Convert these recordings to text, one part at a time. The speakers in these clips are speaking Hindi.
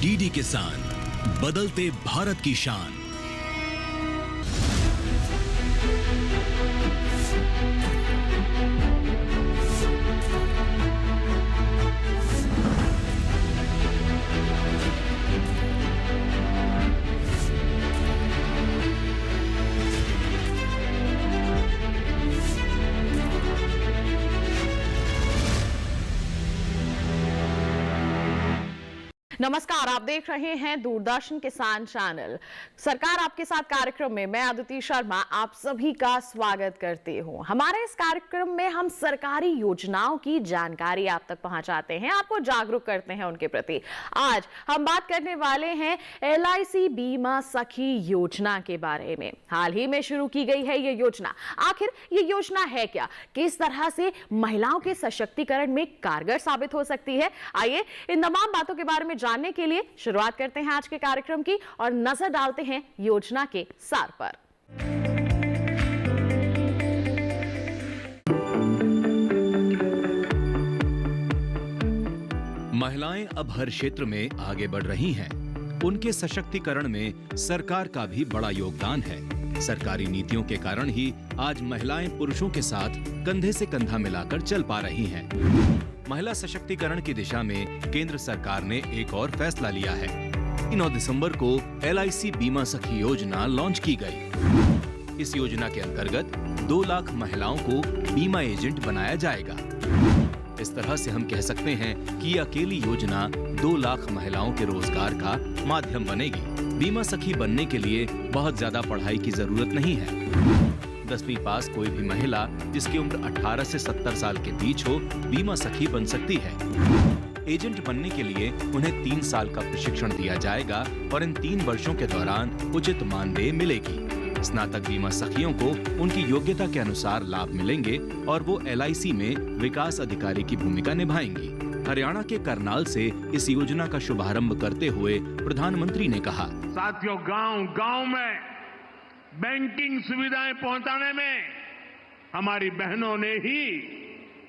डीडी किसान, बदलते भारत की शान। नमस्कार, आप देख रहे हैं दूरदर्शन किसान चैनल। सरकार आपके साथ कार्यक्रम में मैं अदिति शर्मा आप सभी का स्वागत करती हूं। हमारे इस कार्यक्रम में हम सरकारी योजनाओं की जानकारी आप तक पहुंचाते हैं, आपको जागरूक करते हैं उनके प्रति। आज हम बात करने वाले हैं LIC बीमा सखी योजना के बारे में। हाल ही में शुरू की गई है ये योजना। आखिर ये योजना है क्या, किस तरह से महिलाओं के सशक्तिकरण में कारगर साबित हो सकती है, आइए इन तमाम बातों के बारे में जानने के लिए शुरुआत करते हैं आज के कार्यक्रम की और नजर डालते हैं योजना के सार पर। महिलाएं अब हर क्षेत्र में आगे बढ़ रही हैं। उनके सशक्तिकरण में सरकार का भी बड़ा योगदान है। सरकारी नीतियों के कारण ही आज महिलाएं पुरुषों के साथ कंधे से कंधा मिलाकर चल पा रही हैं। महिला सशक्तिकरण की दिशा में केंद्र सरकार ने एक और फैसला लिया है। 9 दिसंबर को LIC बीमा सखी योजना लॉन्च की गई। इस योजना के अंतर्गत 2 लाख महिलाओं को बीमा एजेंट बनाया जाएगा। इस तरह से हम कह सकते हैं कि अकेली योजना 2 लाख महिलाओं के रोजगार का माध्यम बनेगी। बीमा सखी बनने के लिए बहुत ज्यादा पढ़ाई की जरूरत नहीं है। 10वीं पास कोई भी महिला जिसकी उम्र 18 से 70 साल के बीच हो बीमा सखी बन सकती है। एजेंट बनने के लिए उन्हें 3 साल का प्रशिक्षण दिया जाएगा और इन 3 वर्षों के दौरान उचित मानदेय मिलेगी। स्नातक बीमा सखियों को उनकी योग्यता के अनुसार लाभ मिलेंगे और वो LIC में विकास अधिकारी की भूमिका निभाएंगी। हरियाणा के करनाल से इस योजना का शुभारंभ करते हुए प्रधानमंत्री ने कहा, साथियों, गांव-गांव में बैंकिंग सुविधाएं पहुंचाने में हमारी बहनों ने ही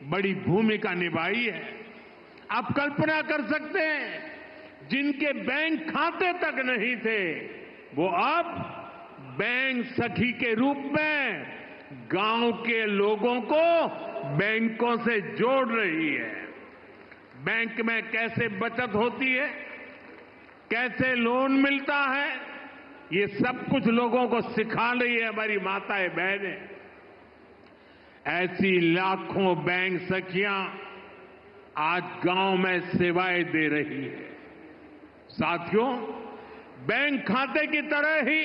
बड़ी भूमिका निभाई है। आप कल्पना कर सकते हैं, जिनके बैंक खाते तक नहीं थे वो अब बैंक सखी के रूप में गांव के लोगों को बैंकों से जोड़ रही है। बैंक में कैसे बचत होती है, कैसे लोन मिलता है, ये सब कुछ लोगों को सिखा रही है हमारी माताएं बहनें। ऐसी लाखों बैंक सखियां आज गांव में सेवाएं दे रही है। साथियों, बैंक खाते की तरह ही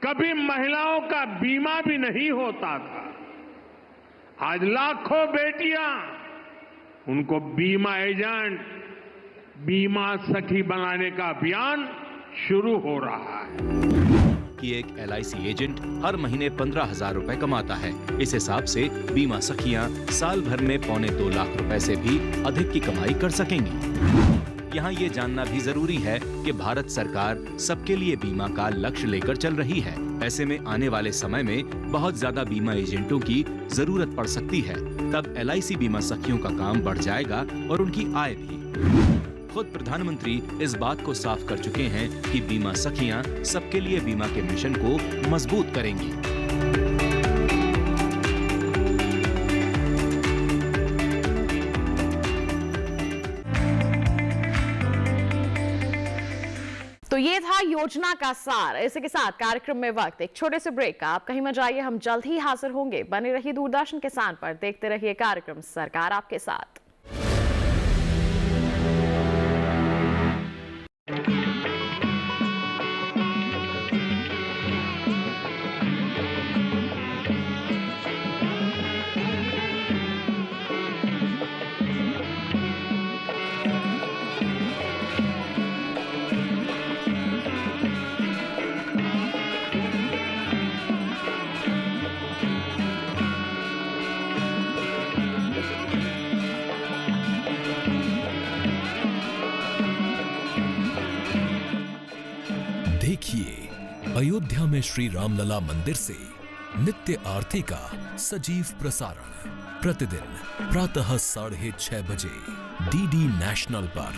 कभी महिलाओं का बीमा भी नहीं होता था। आज लाखों बेटियां उनको बीमा एजेंट, बीमा सखी बनाने का अभियान शुरू हो रहा है। कि एक LIC एजेंट हर महीने 15,000 रुपए कमाता है। इस हिसाब से बीमा सखियां साल भर में 2.25 लाख रुपए से भी अधिक की कमाई कर सकेंगी। यहाँ ये जानना भी जरूरी है कि भारत सरकार सबके लिए बीमा का लक्ष्य लेकर चल रही है। ऐसे में आने वाले समय में बहुत ज्यादा बीमा एजेंटों की जरूरत पड़ सकती है। तब LIC बीमा सखियों का काम बढ़ जाएगा और उनकी आय भी। खुद प्रधानमंत्री इस बात को साफ कर चुके हैं कि बीमा सखियां सबके लिए बीमा के मिशन को मजबूत करेंगी। तो ये था योजना का सार। इसी के साथ कार्यक्रम में वक्त एक छोटे से ब्रेक का। आप कहीं मत जाइए, हम जल्द ही हाजिर होंगे। बने रहिए दूरदर्शन किसान पर, देखते रहिए कार्यक्रम सरकार आपके साथ। देखिए, अयोध्या में श्री रामलला मंदिर से नित्य आरती का सजीव प्रसारण प्रतिदिन प्रातः 6:30 बजे DD नेशनल पर।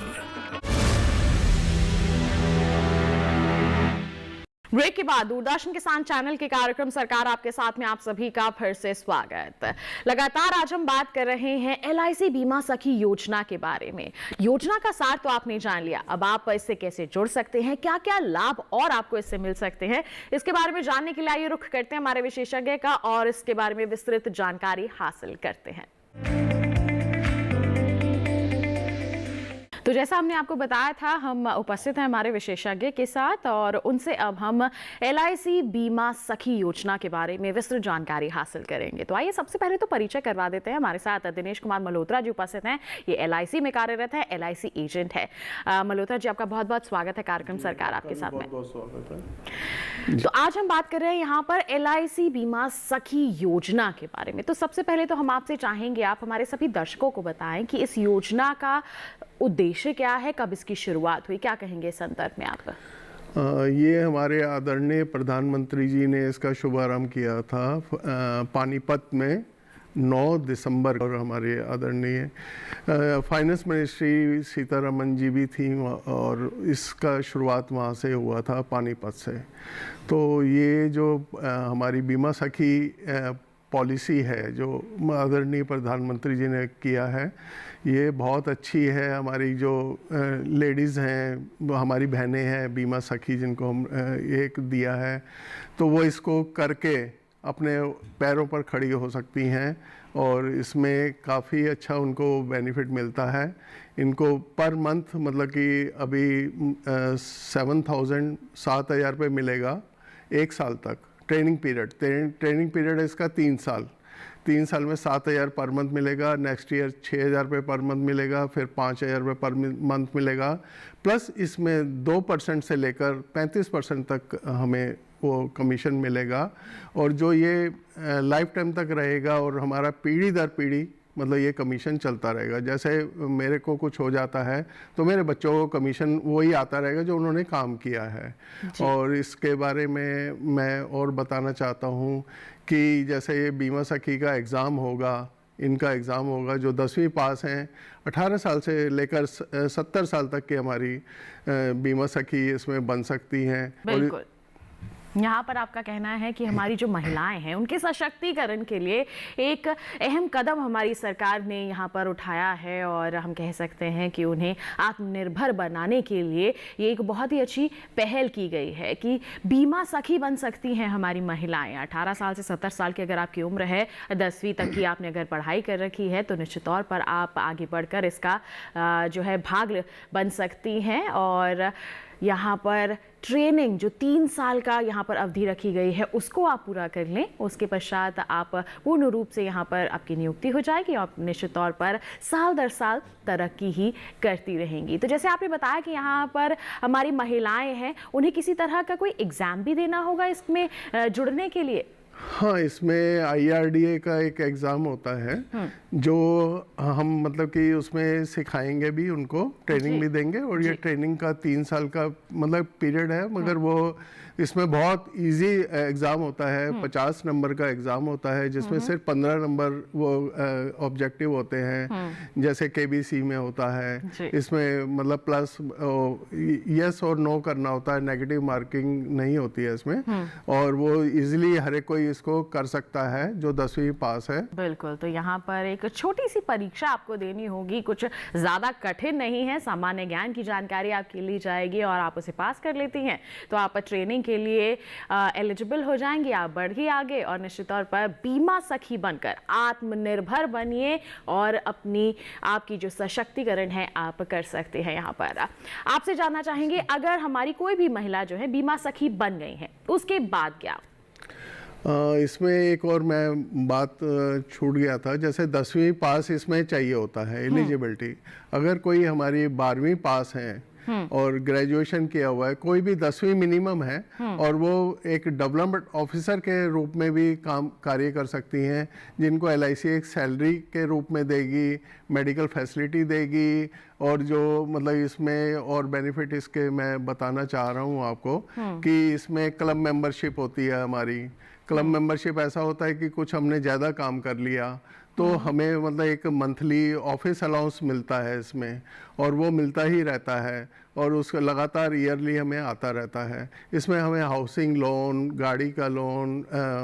ब्रेक के बाद दूरदर्शन किसान चैनल के कार्यक्रम सरकार आपके साथ में आप सभी का फिर से स्वागत। लगातार आज हम बात कर रहे हैं LIC बीमा सखी योजना के बारे में। योजना का सार तो आपने जान लिया, अब आप इससे कैसे जुड़ सकते हैं, क्या क्या लाभ और आपको इससे मिल सकते हैं, इसके बारे में जानने के लिए आइए रुख करते हैं हमारे विशेषज्ञ का और इसके बारे में विस्तृत जानकारी हासिल करते हैं। तो जैसा हमने आपको बताया था, हम उपस्थित हैं हमारे विशेषज्ञ के साथ और उनसे अब हम LIC बीमा सखी योजना के बारे में विस्तृत जानकारी हासिल करेंगे। तो आइए सबसे पहले तो परिचय करवा देते हैं। हमारे साथ दिनेश कुमार मल्होत्रा जी उपस्थित हैं, ये LIC में कार्यरत है, LIC एजेंट है। मल्होत्रा जी, आपका बहुत बहुत स्वागत है कार्यक्रम सरकार आपके साथ में। बहुत स्वागत है। तो आज हम बात कर रहे हैं यहाँ पर LIC बीमा सखी योजना के बारे में। तो सबसे पहले तो हम आपसे चाहेंगे आप हमारे सभी दर्शकों को बताएं कि इस योजना का उद्देश्य क्या है, कब इसकी शुरुआत हुई, क्या कहेंगे इस संदर्भ में आप? ये हमारे आदरणीय प्रधानमंत्री जी ने इसका शुभारंभ किया था पानीपत में 9 दिसंबर, और हमारे आदरणीय फाइनेंस मिनिस्ट्री सीतारमन जी भी थी और इसका शुरुआत वहाँ से हुआ था, पानीपत से। तो ये जो हमारी बीमा सखी पॉलिसी है जो आदरणीय प्रधानमंत्री जी ने किया है, ये बहुत अच्छी है। हमारी जो लेडीज़ हैं, हमारी बहनें हैं, बीमा सखी जिनको हम एक दिया है, तो वो इसको करके अपने पैरों पर खड़ी हो सकती हैं और इसमें काफ़ी अच्छा उनको बेनिफिट मिलता है। इनको पर मंथ मतलब कि अभी 7,000 रुपये मिलेगा 1 साल तक। ट्रेनिंग पीरियड है इसका 3 साल। 3 साल में 7,000 पर मंथ मिलेगा, नेक्स्ट ईयर 6,000 रुपये पर मंथ मिलेगा, फिर 5,000 रुपये पर मंथ मिलेगा, प्लस इसमें 2% से लेकर 35% तक हमें वो कमीशन मिलेगा। और जो ये लाइफ टाइम तक रहेगा और हमारा पीढ़ी दर पीढ़ी मतलब ये कमीशन चलता रहेगा। जैसे मेरे को कुछ हो जाता है तो मेरे बच्चों को कमीशन वही आता रहेगा जो उन्होंने काम किया है। और इसके बारे में मैं और बताना चाहता हूँ कि जैसे ये बीमा सखी का एग्ज़ाम होगा, इनका एग्ज़ाम होगा, जो 10वीं पास हैं 18 साल से लेकर 70 साल तक की हमारी बीमा सखी इसमें बन सकती हैं। बिल्कुल। यहाँ पर आपका कहना है कि हमारी जो महिलाएं हैं उनके सशक्तिकरण के लिए एक अहम कदम हमारी सरकार ने यहाँ पर उठाया है और हम कह सकते हैं कि उन्हें आत्मनिर्भर बनाने के लिए ये एक बहुत ही अच्छी पहल की गई है कि बीमा सखी बन सकती हैं हमारी महिलाएं। 18 साल से 70 साल की अगर आपकी उम्र है, 10वीं तक की आपने अगर पढ़ाई कर रखी है, तो निश्चित तौर पर आप आगे बढ़कर इसका जो है भाग बन सकती हैं। और यहाँ पर ट्रेनिंग जो 3 साल का यहाँ पर अवधि रखी गई है उसको आप पूरा कर लें, उसके पश्चात आप पूर्ण रूप से यहाँ पर आपकी नियुक्ति हो जाएगी और निश्चित तौर पर साल दर साल तरक्की ही करती रहेंगी। तो जैसे आपने बताया कि यहाँ पर हमारी महिलाएं हैं, उन्हें किसी तरह का कोई एग्ज़ाम भी देना होगा इसमें जुड़ने के लिए? हाँ, इसमें IRDA का एक एग्ज़ाम होता है जो हम मतलब कि उसमें सिखाएंगे भी, उनको ट्रेनिंग भी देंगे। और ये ट्रेनिंग का 3 साल का मतलब पीरियड है, मगर वो इसमें बहुत इजी एग्ज़ाम होता है। 50 नंबर का एग्ज़ाम होता है जिसमें सिर्फ 15 नंबर वो ऑब्जेक्टिव होते हैं, जैसे KBC में होता है। इसमें मतलब प्लस यस और नो करना होता है, नेगेटिव मार्किंग नहीं होती है इसमें। और वो इजीली हर एक कोई इसको कर सकता है जो 10वीं पास है। बिल्कुल। तो यहाँ पर एक छोटी सी परीक्षा आपको देनी होगी, कुछ ज़्यादा कठिन नहीं है, सामान्य ज्ञान की जानकारी आपकी ली जाएगी और आप उसे पास कर लेती हैं तो आप ट्रेनिंग के लिए एलिजिबल हो जाएंगी, आप बढ़िए आगे और निश्चित तौर पर बीमा सखी बनकर आत्मनिर्भर बनिए और अपनी आपकी जो सशक्तिकरण है आप कर सकते हैं। यहाँ पर आपसे जानना चाहेंगे, अगर हमारी कोई भी महिला जो है बीमा सखी बन गई है उसके बाद क्या? इसमें एक और मैं बात छूट गया था, जैसे 10वीं पास इसमें चाहिए होता है एलिजिबिलिटी। अगर कोई हमारी 12वीं पास है और ग्रेजुएशन किया हुआ है, कोई भी 10वीं मिनिमम है और वो एक डेवलपमेंट ऑफिसर के रूप में भी कार्य कर सकती हैं, जिनको LIC एक सैलरी के रूप में देगी, मेडिकल फैसिलिटी देगी। और जो मतलब इसमें और बेनिफिट इसके मैं बताना चाह रहा हूँ आपको कि इसमें क्लब मेंबरशिप होती है हमारी। क्लब मेंबरशिप ऐसा होता है कि कुछ हमने ज़्यादा काम कर लिया तो हमें मतलब एक मंथली ऑफिस अलाउंस मिलता है इसमें, और वो मिलता ही रहता है, और उसका लगातार ईयरली हमें आता रहता है। इसमें हमें हाउसिंग लोन, गाड़ी का लोन,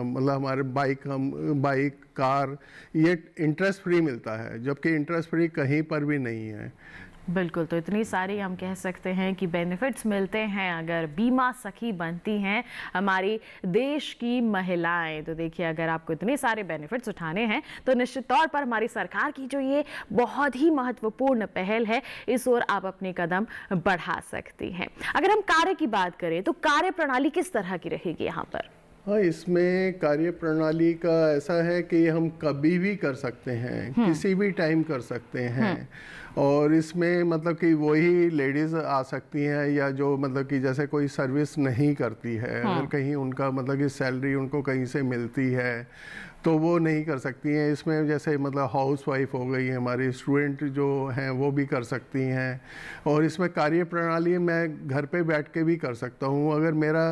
मतलब हमारे बाइक कार, ये इंटरेस्ट फ्री मिलता है, जबकि इंटरेस्ट फ्री कहीं पर भी नहीं है। बिल्कुल, तो इतनी सारी हम कह सकते हैं कि बेनिफिट्स मिलते हैं अगर बीमा सखी बनती हैं हमारी देश की महिलाएं। तो देखिए, अगर आपको इतने सारे बेनिफिट्स उठाने हैं तो निश्चित तौर पर हमारी सरकार की जो ये बहुत ही महत्वपूर्ण पहल है, इस ओर आप अपने कदम बढ़ा सकती हैं। अगर हम कार्य की बात करें तो कार्य प्रणाली किस तरह की रहेगी यहाँ पर? हाँ, इसमें कार्य प्रणाली का ऐसा है कि हम कभी भी कर सकते हैं, किसी भी टाइम कर सकते हैं, और इसमें मतलब कि वही लेडीज़ आ सकती हैं, या जो मतलब कि जैसे कोई सर्विस नहीं करती है, अगर कहीं उनका मतलब कि सैलरी उनको कहीं से मिलती है तो वो नहीं कर सकती हैं। इसमें जैसे मतलब हाउस वाइफ हो गई, हमारी स्टूडेंट जो हैं वो भी कर सकती हैं, और इसमें कार्य प्रणाली मैं घर पे बैठ के भी कर सकता हूँ। अगर मेरा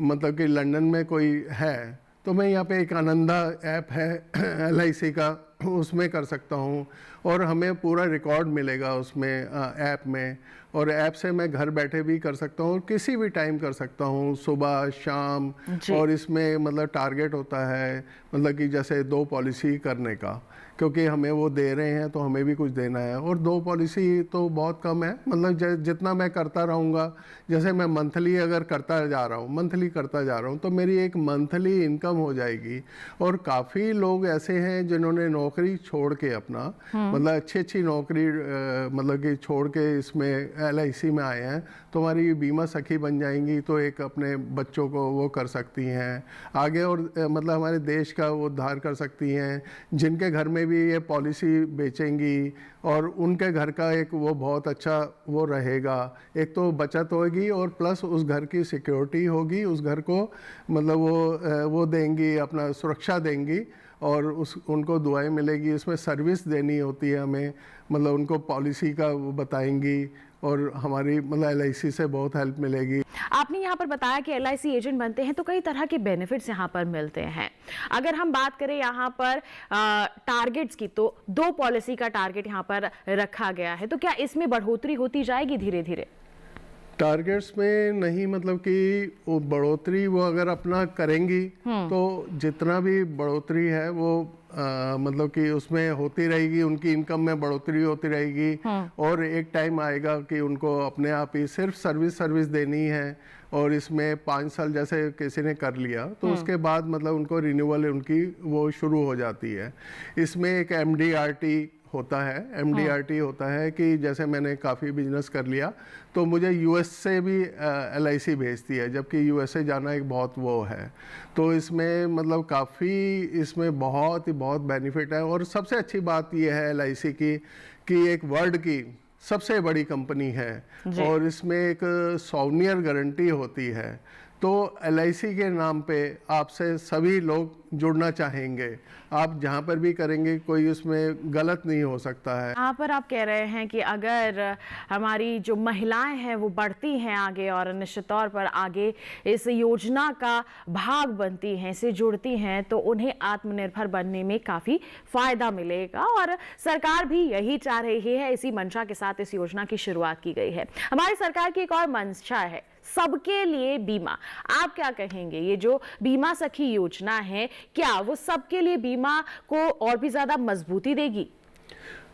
मतलब कि लंदन में कोई है तो मैं यहाँ पे एक आनंदा ऐप है LIC का, उसमें कर सकता हूँ, और हमें पूरा रिकॉर्ड मिलेगा उसमें ऐप में, और ऐप से मैं घर बैठे भी कर सकता हूँ, किसी भी टाइम कर सकता हूँ, सुबह शाम। और इसमें मतलब टारगेट होता है मतलब कि जैसे 2 पॉलिसी करने का, क्योंकि हमें वो दे रहे हैं तो हमें भी कुछ देना है, और 2 पॉलिसी तो बहुत कम है। मतलब जितना मैं करता रहूँगा, जैसे मैं मंथली अगर करता जा रहा हूँ तो मेरी एक मंथली इनकम हो जाएगी। और काफ़ी लोग ऐसे हैं जिन्होंने नौकरी छोड़ के अपना मतलब अच्छी नौकरी मतलब कि छोड़ के इसमें LIC में आए हैं, तो हमारी बीमा सखी बन जाएंगी, तो एक अपने बच्चों को वो कर सकती हैं आगे, और मतलब हमारे देश का वो उद्धार कर सकती हैं। जिनके घर में भी ये पॉलिसी बेचेंगी और उनके घर का एक वो बहुत अच्छा वो रहेगा, एक तो बचत होगी और प्लस उस घर की सिक्योरिटी होगी, उस घर को मतलब वो देंगी, अपना सुरक्षा देंगी, और उनको दुआएं मिलेगी। इसमें सर्विस देनी होती है हमें, मतलब उनको पॉलिसी का वो बताएंगी, और हमारी मतलब LIC से बहुत हेल्प मिलेगी। आपने यहाँ पर बताया कि LIC एजेंट बनते हैं तो कई तरह के बेनिफिट्स यहाँ पर मिलते हैं। अगर हम बात करें यहाँ पर टारगेट्स की, तो 2 पॉलिसी का टारगेट यहाँ पर रखा गया है, तो क्या इसमें बढ़ोतरी होती जाएगी धीरे धीरे? टारगेट्स में नहीं, मतलब कि वो बढ़ोतरी वो अगर अपना करेंगी तो जितना भी बढ़ोतरी है वो मतलब कि उसमें होती रहेगी, उनकी इनकम में बढ़ोतरी होती रहेगी। और एक टाइम आएगा कि उनको अपने आप ही सिर्फ सर्विस देनी है, और इसमें 5 साल जैसे किसी ने कर लिया तो उसके बाद मतलब उनको रिन्यूअल उनकी वो शुरू हो जाती है। इसमें एक MDRT होता है, MDRT होता है कि जैसे मैंने काफ़ी बिजनेस कर लिया तो मुझे US से भी LIC भेजती है, जबकि USA जाना एक बहुत वो है। तो इसमें मतलब काफ़ी इसमें बहुत बेनिफिट है। और सबसे अच्छी बात यह है LIC की कि एक वर्ल्ड की सबसे बड़ी कंपनी है, और इसमें एक सॉवनियर गारंटी होती है। तो LIC के नाम पे आपसे सभी लोग जुड़ना चाहेंगे, आप जहाँ पर भी करेंगे कोई उसमें गलत नहीं हो सकता है। यहाँ पर आप कह रहे हैं कि अगर हमारी जो महिलाएं हैं वो बढ़ती हैं आगे और निश्चित तौर पर आगे इस योजना का भाग बनती हैं, इससे जुड़ती हैं, तो उन्हें आत्मनिर्भर बनने में काफ़ी फायदा मिलेगा, और सरकार भी यही चाह रही है। इसी मंशा के साथ इस योजना की शुरुआत की गई है। हमारी सरकार की एक और मंशा है, सबके लिए बीमा। आप क्या कहेंगे, ये जो बीमा सखी योजना है, क्या वो सबके लिए बीमा को और भी ज्यादा मजबूती देगी?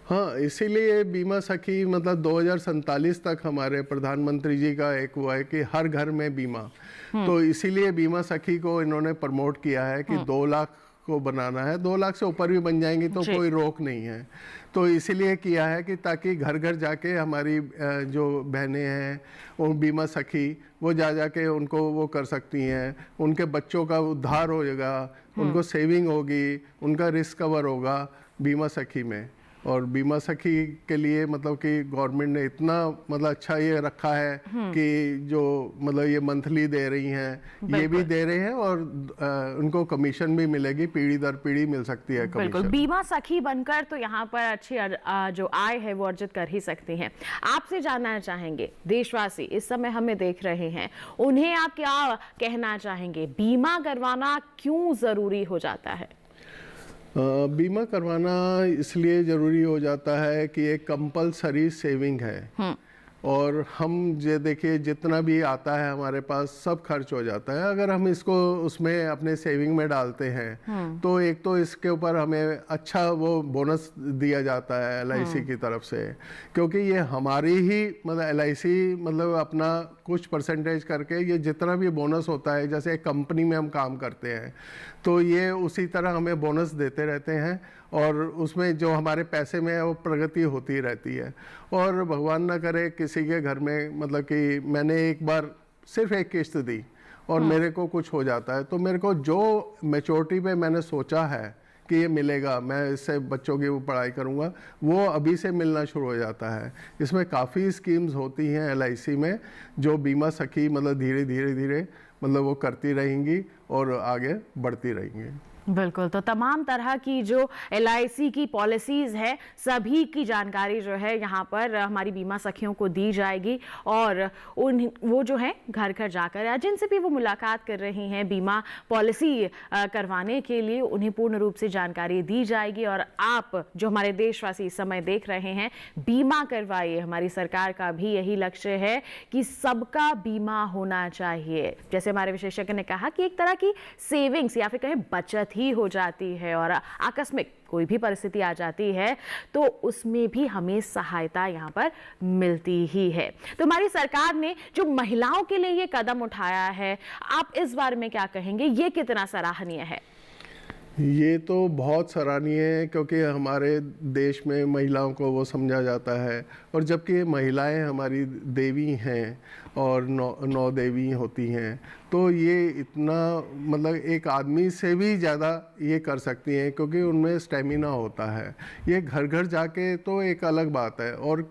हाँ, इसीलिए बीमा सखी मतलब 2047 तक हमारे प्रधानमंत्री जी का एक वो है कि हर घर में बीमा। तो इसीलिए बीमा सखी को इन्होंने प्रमोट किया है कि 2 लाख को बनाना है। 2 लाख से ऊपर भी बन जाएंगी तो कोई रोक नहीं है। तो इसीलिए किया है कि ताकि घर घर जाके हमारी जो बहनें हैं वो बीमा सखी वो जाके उनको वो कर सकती हैं, उनके बच्चों का उद्धार हो जाएगा, उनको सेविंग होगी, उनका रिस्क कवर होगा बीमा सखी में। और बीमा सखी के लिए मतलब कि गवर्नमेंट ने इतना मतलब अच्छा ये रखा है कि जो मतलब ये मंथली दे रही हैं, ये भी दे रहे हैं, और उनको कमीशन भी मिलेगी, पीढ़ी दर पीढ़ी मिल सकती है कमीशन। बिल्कुल, बीमा सखी बनकर तो यहाँ पर अच्छी जो आय है वो अर्जित कर ही सकती हैं। आपसे जानना चाहेंगे, देशवासी इस समय हमें देख रहे हैं, उन्हें आप क्या कहना चाहेंगे, बीमा करवाना क्यों जरूरी हो जाता है? बीमा करवाना इसलिए ज़रूरी हो जाता है कि एक कंपलसरी सेविंग है और हम जो देखिए जितना भी आता है हमारे पास सब खर्च हो जाता है। अगर हम इसको उसमें अपने सेविंग में डालते हैं तो एक तो इसके ऊपर हमें अच्छा वो बोनस दिया जाता है LIC की तरफ से, क्योंकि ये हमारी ही मतलब LIC मतलब अपना कुछ परसेंटेज करके ये जितना भी बोनस होता है, जैसे एक कंपनी में हम काम करते हैं तो ये उसी तरह हमें बोनस देते रहते हैं और उसमें जो हमारे पैसे में है वो प्रगति होती रहती है। और भगवान ना करे किसी के घर में मतलब कि मैंने एक बार सिर्फ एक किस्त दी और मेरे को कुछ हो जाता है तो मेरे को जो मैच्योरिटी पे मैंने सोचा है कि ये मिलेगा, मैं इससे बच्चों की पढ़ाई करूँगा, वो अभी से मिलना शुरू हो जाता है। इसमें काफ़ी स्कीम्स होती हैं LIC में जो बीमा सखी मतलब धीरे धीरे धीरे मतलब वो करती रहेंगी और आगे बढ़ती रहेंगी। बिल्कुल, तो तमाम तरह की जो LIC की पॉलिसीज़ है सभी की जानकारी जो है यहाँ पर हमारी बीमा सखियों को दी जाएगी और वो जो है घर घर जाकर या जिनसे भी वो मुलाकात कर रही हैं बीमा पॉलिसी करवाने के लिए उन्हें पूर्ण रूप से जानकारी दी जाएगी। और आप जो हमारे देशवासी इस समय देख रहे हैं, बीमा करवाइए। हमारी सरकार का भी यही लक्ष्य है कि सबका बीमा होना चाहिए। जैसे हमारे विशेषज्ञ ने कहा कि एक तरह की सेविंग्स या फिर कहें बचत ही हो जाती है और आकस्मिक कोई भी परिस्थिति आ जाती है तो उसमें भी हमें सहायता यहाँ पर मिलती ही है। तो हमारी सरकार ने जो महिलाओं के लिए ये कदम उठाया है, आप इस बारे में क्या कहेंगे? ये कितना सराहनीय है? ये तो बहुत सराहनीय है क्योंकि हमारे देश में महिलाओं को वो समझा जाता है और जबकि महिलाएं हमारी देवी हैं और नौ देवी होती हैं तो ये इतना मतलब एक आदमी से भी ज़्यादा ये कर सकती हैं क्योंकि उनमें स्टेमिना होता है। ये घर घर जाके तो एक अलग बात है और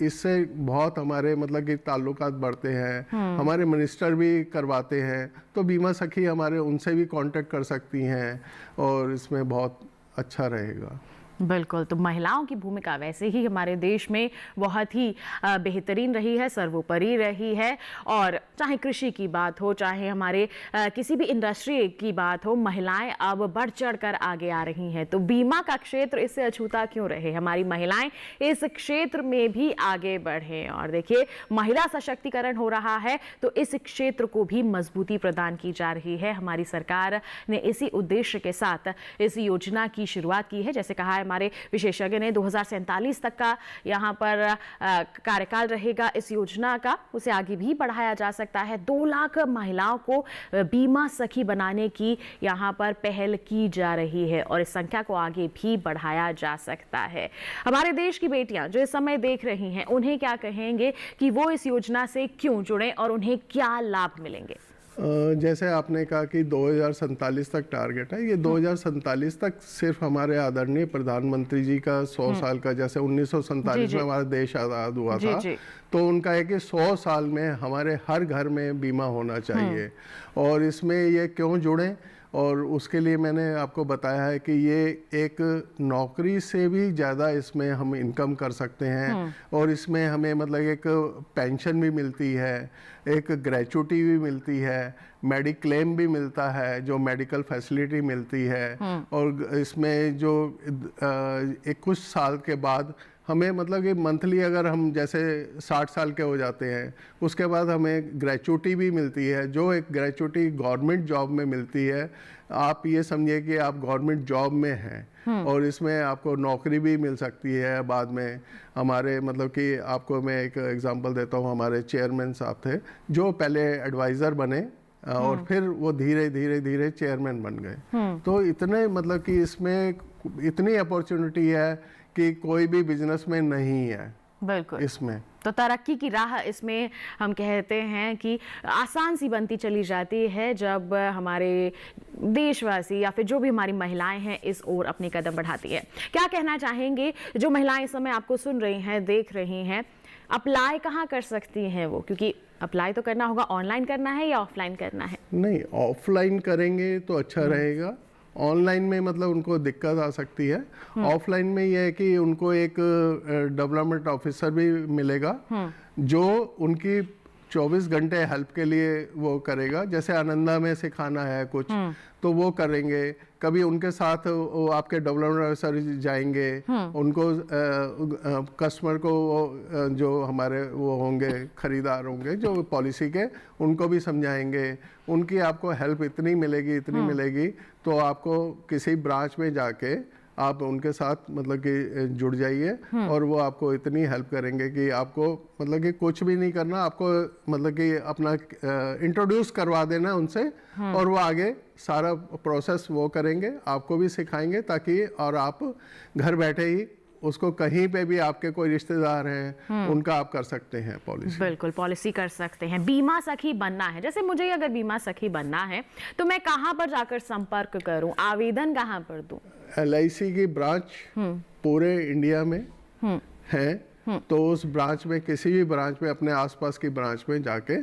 इससे बहुत हमारे मतलब कि ताल्लुकात बढ़ते हैं। हमारे मिनिस्टर भी करवाते हैं तो बीमा सखी हमारे उनसे भी कांटेक्ट कर सकती हैं और इसमें बहुत अच्छा रहेगा। बिल्कुल, तो महिलाओं की भूमिका वैसे ही हमारे देश में बहुत ही बेहतरीन रही है, सर्वोपरि रही है। और चाहे कृषि की बात हो, चाहे हमारे किसी भी इंडस्ट्री की बात हो, महिलाएं अब बढ़ चढ़ कर आगे आ रही हैं। तो बीमा का क्षेत्र इससे अछूता क्यों रहे? हमारी महिलाएं इस क्षेत्र में भी आगे बढ़ें। और देखिए, महिला सशक्तिकरण हो रहा है तो इस क्षेत्र को भी मजबूती प्रदान की जा रही है। हमारी सरकार ने इसी उद्देश्य के साथ इस योजना की शुरुआत की है। जैसे कहा हमारे विशेषज्ञ ने 2047 तक का यहाँ पर कार्यकाल रहेगा इस योजना का, उसे आगे भी बढ़ाया जा सकता है। 2 लाख महिलाओं को बीमा सखी बनाने की यहाँ पर पहल की जा रही है और इस संख्या को आगे भी बढ़ाया जा सकता है। हमारे देश की बेटियां जो इस समय देख रही हैं, उन्हें क्या कहेंगे कि वो इस योजना से क्यों जुड़े और उन्हें क्या लाभ मिलेंगे? जैसे आपने कहा कि 2047 तक टारगेट है, ये 2047 तक सिर्फ हमारे आदरणीय प्रधानमंत्री जी का 100 साल का, जैसे 1947 में हमारा देश आज़ाद हुआ था तो उनका है कि 100 साल में हमारे हर घर में बीमा होना चाहिए। और इसमें ये क्यों जुड़ें और उसके लिए मैंने आपको बताया है कि ये एक नौकरी से भी ज़्यादा इसमें हम इनकम कर सकते हैं और इसमें हमें मतलब एक पेंशन भी मिलती है, एक ग्रेचुटी भी मिलती है, मेडिक्लेम भी मिलता है, जो मेडिकल फैसिलिटी मिलती है और इसमें जो एक कुछ साल के बाद हमें मतलब कि मंथली अगर हम जैसे 60 साल के हो जाते हैं उसके बाद हमें ग्रेचुटी भी मिलती है, जो एक ग्रेचुटी गवर्नमेंट जॉब में मिलती है। आप ये समझिए कि आप गवर्नमेंट जॉब में हैं और इसमें आपको नौकरी भी मिल सकती है बाद में। हमारे मतलब कि आपको मैं एक एग्जांपल देता हूँ, हमारे चेयरमैन साहब थे जो पहले एडवाइज़र बने और फिर वो धीरे धीरे धीरे चेयरमैन बन गए। तो इतने मतलब कि इसमें इतनी अपॉर्चुनिटी है कि कोई भी बिजनेस में नहीं है बिल्कुल इसमें। तो तरक्की की राह इसमें हम कहते हैं कि आसान सी बनती चली जाती है जब हमारे देशवासी या फिर जो भी हमारी महिलाएं हैं इस ओर अपनी कदम बढ़ाती है। क्या कहना चाहेंगे जो महिलाएं इस समय आपको सुन रही हैं, देख रही हैं, अप्लाई कहाँ कर सकती हैं वो? क्योंकि अप्लाई तो करना होगा, ऑनलाइन करना है या ऑफलाइन करना है? नहीं, ऑफलाइन करेंगे तो अच्छा रहेगा। ऑनलाइन में मतलब उनको दिक्कत आ सकती है। ऑफलाइन में यह है कि उनको एक डेवलपमेंट ऑफिसर भी मिलेगा जो उनकी 24 घंटे हेल्प के लिए वो करेगा। जैसे आनंदा में सिखाना है कुछ तो वो करेंगे, कभी उनके साथ वो आपके डेवलपमेंट ऑफिसर जाएंगे, उनको कस्टमर को जो हमारे वो होंगे खरीदार होंगे जो पॉलिसी के, उनको भी समझाएंगे। उनकी आपको हेल्प इतनी मिलेगी तो आपको किसी ब्रांच में जाके आप उनके साथ मतलब कि जुड़ जाइए और वो आपको इतनी हेल्प करेंगे कि आपको मतलब कि कुछ भी नहीं करना, आपको मतलब कि अपना इंट्रोड्यूस करवा देना उनसे और वो आगे सारा प्रोसेस वो करेंगे, आपको भी सिखाएंगे ताकि और आप घर बैठे ही उसको कहीं पे भी आपके कोई रिश्तेदार हैं उनका आप कर सकते हैं पॉलिसी। बिल्कुल पॉलिसी कर सकते हैं। बीमा सखी बनना है, जैसे मुझे अगर बीमा सखी बनना है तो मैं कहाँ पर जाकर संपर्क करूं, आवेदन कहाँ पर दूं? LIC की ब्रांच पूरे इंडिया में है, तो उस ब्रांच में किसी भी ब्रांच में अपने आसपास की ब्रांच में जाके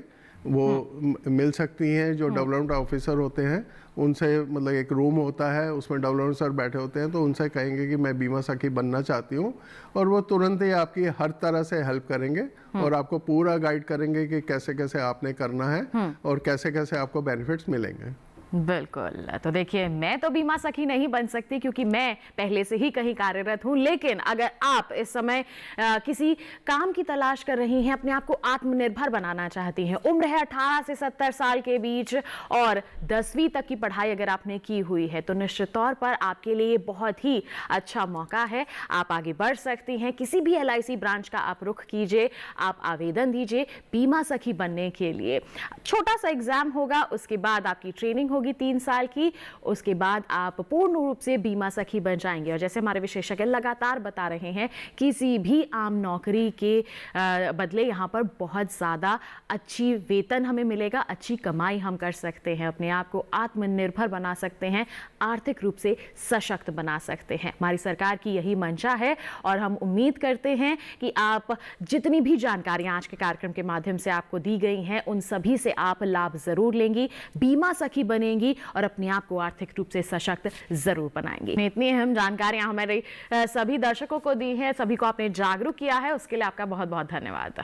वो मिल सकती हैं। जो डेवलपमेंट ऑफिसर होते हैं उनसे मतलब एक रूम होता है उसमें डेवलपमेंट सर बैठे होते हैं, तो उनसे कहेंगे कि मैं बीमा सखी बनना चाहती हूँ और वो तुरंत ही आपकी हर तरह से हेल्प करेंगे और आपको पूरा गाइड करेंगे कि कैसे कैसे आपने करना है और कैसे कैसे आपको बेनिफिट्स मिलेंगे। बिल्कुल। तो देखिए, मैं तो बीमा सखी नहीं बन सकती क्योंकि मैं पहले से ही कहीं कार्यरत हूं, लेकिन अगर आप इस समय किसी काम की तलाश कर रही हैं, अपने आप को आत्मनिर्भर बनाना चाहती हैं, उम्र है 18 से 70 साल के बीच और 10वीं तक की पढ़ाई अगर आपने की हुई है तो निश्चित तौर पर आपके लिए बहुत ही अच्छा मौका है। आप आगे बढ़ सकती हैं, किसी भी LIC ब्रांच का आप रुख कीजिए, आप आवेदन दीजिए बीमा सखी बनने के लिए। छोटा सा एग्जाम होगा, उसके बाद आपकी ट्रेनिंग होगी 3 साल की, उसके बाद आप पूर्ण रूप से बीमा सखी बन जाएंगे। और जैसे हमारे विशेषज्ञ लगातार बता रहे हैं, किसी भी आम नौकरी के बदले यहाँ पर बहुत ज़्यादा अच्छी वेतन हमें मिलेगा, अच्छी कमाई हम कर सकते हैं, अपने आप को आत्मनिर्भर बना सकते हैं, आर्थिक रूप से सशक्त बना सकते हैं। हमारी सरकार की यही मंशा है और हम उम्मीद करते हैं कि आप जितनी भी जानकारियाँ आज के कार्यक्रम के माध्यम से आपको दी गई हैं उन सभी से आप लाभ ज़रूर लेंगी, बीमा सखी बनेंगी और अपने आप को आर्थिक रूप से सशक्त जरूर बनाएंगे। इतनी अहम जानकारियां हमारे सभी दर्शकों को दी हैं, सभी को आपने जागरूक किया है, उसके लिए आपका बहुत बहुत धन्यवाद।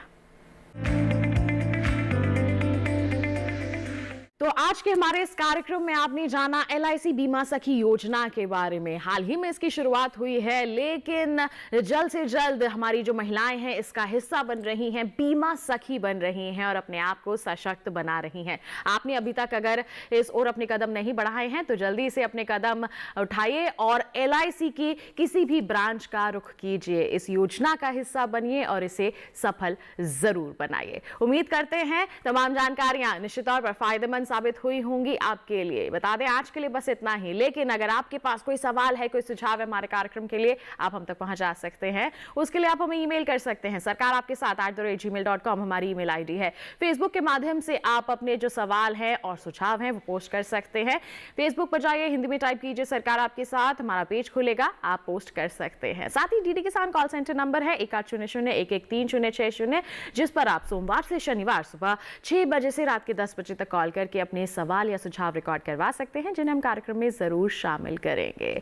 तो आज के हमारे इस कार्यक्रम में आपने जाना LIC बीमा सखी योजना के बारे में। हाल ही में इसकी शुरुआत हुई है, लेकिन जल्द से जल्द हमारी जो महिलाएं हैं इसका हिस्सा बन रही हैं, बीमा सखी बन रही हैं और अपने आप को सशक्त बना रही हैं। आपने अभी तक अगर इस ओर अपने कदम नहीं बढ़ाए हैं तो जल्दी से अपने कदम उठाइए और LIC की किसी भी ब्रांच का रुख कीजिए, इस योजना का हिस्सा बनिए और इसे सफल जरूर बनाइए। उम्मीद करते हैं तमाम जानकारियां निश्चित तौर पर फायदेमंद साबित हुई होंगी आपके लिए। बता दें आज के लिए बस इतना ही, लेकिन अगर आपके पास कोई सवाल है, कोई सुझाव है हमारे कार्यक्रम के लिए, आप हम तक पहुंचा सकते हैं। उसके लिए आप हमें ईमेल कर सकते हैं, सरकार आपके साथ @gmail.com हमारी ईमेल आईडी है। फेसबुक के माध्यम से आप अपने जो सवाल है और सुझाव हैं वो पोस्ट कर सकते हैं। फेसबुक पर जाइए, हिंदी में टाइप कीजिए सरकार आपके साथ, हमारा पेज खुलेगा, आप पोस्ट कर सकते हैं। साथ ही DD किसान कॉल सेंटर नंबर है 1800-113-060, जिस पर आप सोमवार से शनिवार सुबह 6 बजे से रात के 10 बजे तक कॉल करके अपने सवाल या सुझाव रिकॉर्ड करवा सकते हैं, जिन्हें हम कार्यक्रम में जरूर शामिल करेंगे।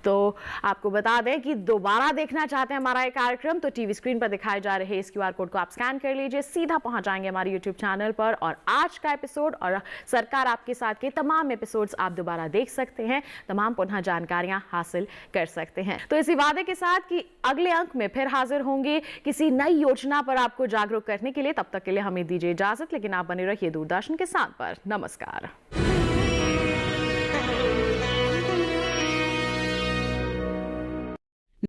तो आपको बता दें कि दोबारा देखना चाहते हैं हमारा ये कार्यक्रम तो टीवी स्क्रीन पर दिखाए जा रहे इस QR कोड को आप स्कैन कर लीजिए, सीधा पहुंच जाएंगे हमारे YouTube चैनल पर और आज का एपिसोड और सरकार आपके साथ के तमाम एपिसोड्स आप दोबारा देख सकते हैं, तमाम पुनः जानकारियां हासिल कर सकते हैं। तो इसी वादे के साथ कि अगले अंक में फिर हाजिर होंगे किसी नई योजना पर आपको जागरूक करने के लिए, तब तक के लिए हमें दीजिए इजाजत, लेकिन आप बने रहिए दूरदर्शन के साथ पर। नमस्कार।